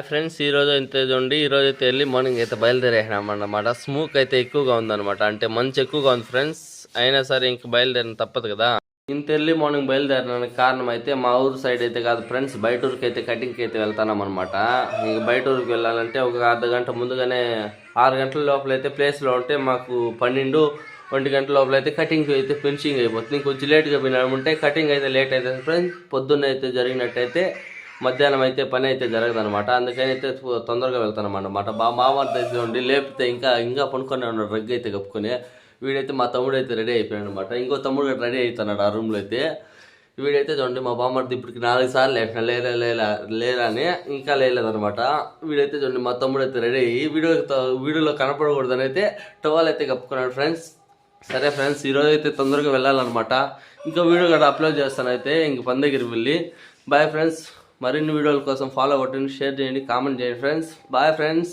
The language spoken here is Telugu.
ఫ్రెండ్స్ ఈ రోజు అయితే చూడండి, ఈ రోజు అయితే వెళ్ళి మార్నింగ్ అయితే బయలుదేరేసినాం అన్నమాట. స్మోక్ అయితే ఎక్కువగా ఉందన్నమాట, అంటే మంచు ఎక్కువగా ఉంది ఫ్రెండ్స్. అయినా సరే ఇంక బయలుదేరిన తప్పదు కదా. ఇంత ఎర్లీ మార్నింగ్ బయలుదేరడానికి కారణం అయితే మా ఊరు సైడ్ అయితే కాదు ఫ్రెండ్స్, బయట ఊరికి అయితే కటింగ్కి అయితే వెళ్తాం అనమాట. ఇంక బయట ఊరికి వెళ్ళాలంటే ఒక అర్ధ గంట ముందుగానే 6 గంటల లోపల అయితే ప్లేస్లో ఉంటే మాకు 12-1 గంటల లోపల అయితే కటింగ్ అయితే ఫినిషింగ్ అయిపోతుంది. ఇంకొంచెం లేట్గా పోయినామంటే కటింగ్ అయితే లేట్ అవుతుంది ఫ్రెండ్స్. పొద్దున్న అయితే జరిగినట్టయితే మధ్యాహ్నం అయితే పని అయితే జరగదనమాట. అందుకని అయితే తొందరగా వెళ్తానమాట. మామూలు అయితే ఉండి లేపితే ఇంకా పనుకొని ఉన్నాడు, రగ్గు అయితే కప్పుకొని. వీడైతే మా తమ్ముడు అయితే రెడీ అయిపోయాడు అనమాట. ఇంకో తమ్ముడు కూడా రెడీ అవుతున్నాడు ఆ రూమ్లో అయితే. వీడైతే చూడండి మా బామ్మర్ది ఇప్పటికి 4 సార్లు లేచిన లేరా అని ఇంకా లేదనమాట. వీడైతే చూడండి మా తమ్ముడు అయితే రెడీ అయ్యి వీడియోలో కనపడకూడదని అయితే టవల్ అయితే కప్పుకున్నాడు ఫ్రెండ్స్. సరే ఫ్రెండ్స్, ఈరోజు అయితే తొందరగా వెళ్ళాలన్నమాట. ఇంకా వీడియో కూడా అప్లోడ్ చేస్తానైతే ఇంక పని దగ్గరికి వెళ్ళి. Boy friends. మరిన్ని వీడియోల కోసం ఫాలో కొట్టండి, షేర్ చేయండి, కామెంట్ చేయండి ఫ్రెండ్స్. Bye friends.